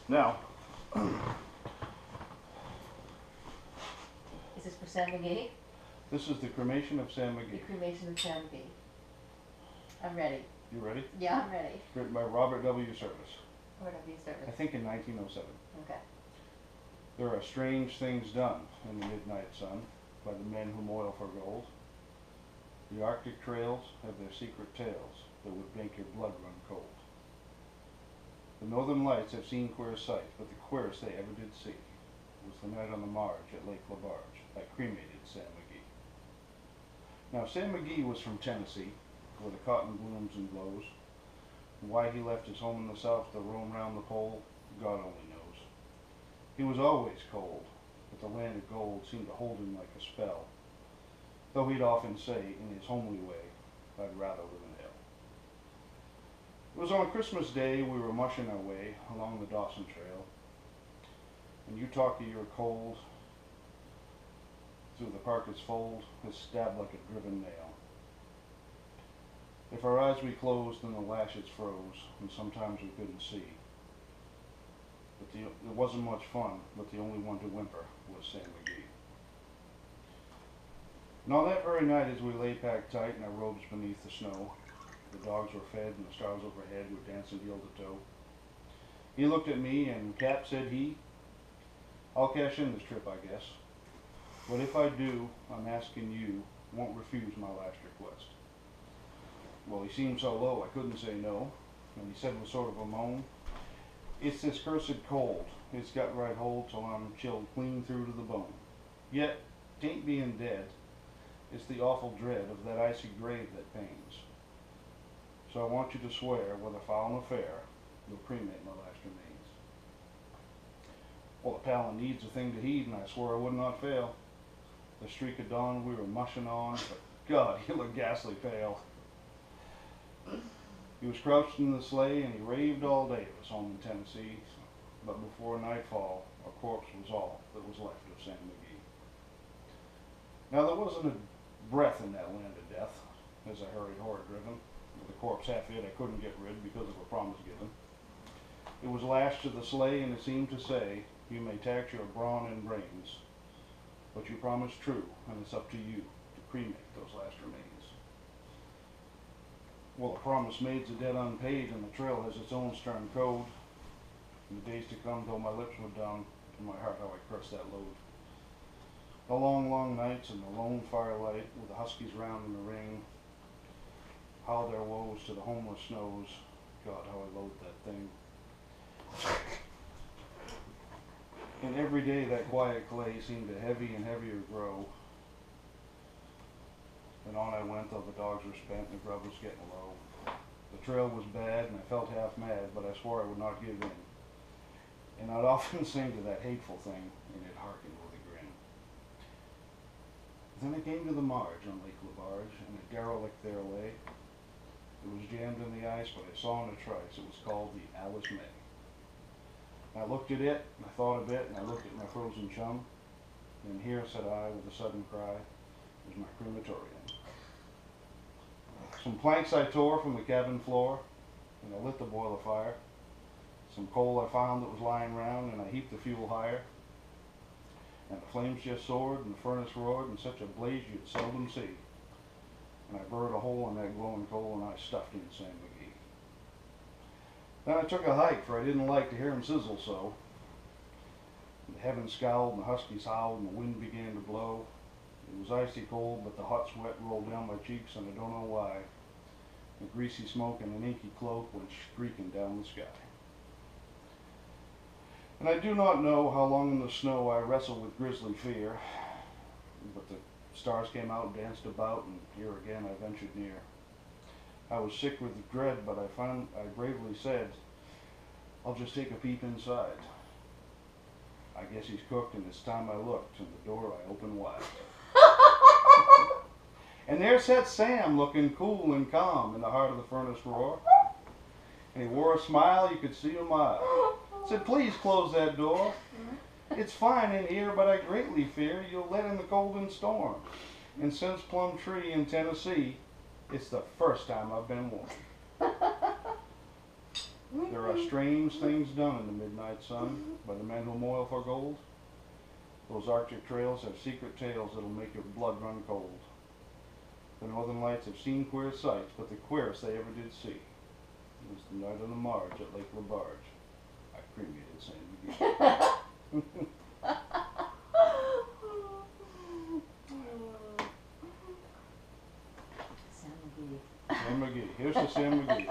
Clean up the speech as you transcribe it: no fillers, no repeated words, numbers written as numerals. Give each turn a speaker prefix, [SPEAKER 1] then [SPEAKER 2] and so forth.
[SPEAKER 1] Now,
[SPEAKER 2] Is this for Sam McGee?
[SPEAKER 1] this is the Cremation of Sam
[SPEAKER 2] The
[SPEAKER 1] McGee.
[SPEAKER 2] Cremation of Sam McGee. I'm ready.
[SPEAKER 1] You ready?
[SPEAKER 2] Yeah, I'm ready.
[SPEAKER 1] Written by Robert W. Service.
[SPEAKER 2] What have you
[SPEAKER 1] I
[SPEAKER 2] service?
[SPEAKER 1] think in 1907.
[SPEAKER 2] Okay.
[SPEAKER 1] There are strange things done in the midnight sun by the men who moil for gold. The Arctic trails have their secret tales that would make your blood run cold. The northern lights have seen queer sights, but the queerest they ever did see was the night on the marge at Lake LaBarge I cremated Sam McGee. Now, Sam McGee was from Tennessee, where the cotton blooms and blows. And why he left his home in the south to roam round the pole, God only knows. He was always cold, but the land of gold seemed to hold him like a spell, though he'd often say, in his homely way, I'd rather live in hell. It was on Christmas Day we were mushing our way along the Dawson Trail, and you talk of your cold through the parka's fold has stabbed like a driven nail. If our eyes we closed, then the lashes froze, and sometimes we couldn't see. But it wasn't much fun, but the only one to whimper was Sam McGee. And on that very night, as we lay packed tight in our robes beneath the snow, the dogs were fed and the stars overhead were dancing heel to toe, he looked at me and, Cap, said he, I'll cash in this trip, I guess. But if I do, I'm asking you, won't refuse my last request. Well, he seemed so low I couldn't say no, and he said with sort of a moan, it's this cursed cold, it's got right hold till I'm chilled clean through to the bone. Yet, 'tain't being dead, it's the awful dread of that icy grave that pains. So I want you to swear, whether foul nor fair, you'll cremate my last remains. Well, the pal needs a thing to heed, and I swore I would not fail. The streak of dawn we were mushing on, but God, he looked ghastly pale. He was crouched in the sleigh, and he raved all day of his home in Tennessee, but before nightfall, a corpse was all that was left of Sam McGee. Now, there wasn't a breath in that land of death, as I hurried horror-driven, with a corpse half hid I couldn't get rid because of a promise given. It was lashed to the sleigh, and it seemed to say, you may tax your brawn and brains, but you promised true, and it's up to you to cremate those last remains. Well, the promise made's a debt unpaid, and the trail has its own stern code. In the days to come, though my lips were dumb, in my heart how I cursed that load. The long, long nights and the lone firelight, with the huskies round in the ring, how their woes to the homeless snows. God, how I loathed that thing. And every day that quiet clay seemed to heavy and heavier grow. And on I went, though the dogs were spent and the grub was getting low. The trail was bad, and I felt half mad, but I swore I would not give in. And I'd often sing to that hateful thing, and it hearkened with a grin. Then I came to the marge on Lake LaBarge, and a derelict there lay. It was jammed in the ice, but I saw in a trice it was called the Alice May. And I looked at it, and I thought a bit, and I looked at my frozen chum, and here, said I, with a sudden cry, was my crematorium. Some planks I tore from the cabin floor, and I lit the boiler fire. Some coal I found that was lying round, and I heaped the fuel higher. And the flames just soared, and the furnace roared, in such a blaze you'd seldom see. And I burrowed a hole in that glowing coal, and I stuffed in Sam McGee. Then I took a hike, for I didn't like to hear him sizzle so. And the heavens scowled, and the huskies howled, and the wind began to blow. It was icy cold, but the hot sweat rolled down my cheeks, and I don't know why. The greasy smoke and an inky cloak went streaking down the sky. And I do not know how long in the snow I wrestled with grisly fear, but the stars came out and danced about, and here again I ventured near. I was sick with dread, but I bravely said, I'll just take a peep inside. I guess he's cooked, and it's time I looked, and the door I opened wide. And there sat Sam, looking cool and calm in the heart of the furnace roar. And he wore a smile you could see a mile. Said, please close that door. It's fine in here, but I greatly fear you'll let in the cold and storm. And since Plum Tree in Tennessee, it's the first time I've been warned. There are strange things done in the midnight sun by the men who moil for gold. Those Arctic trails have secret tales that'll make your blood run cold. The Northern Lights have seen queer sights, but the queerest they ever did see was the night on the marge at Lake Labarge. I cremated Sam McGee.
[SPEAKER 2] Sam McGee.
[SPEAKER 1] Sam McGee. Here's to Sam McGee.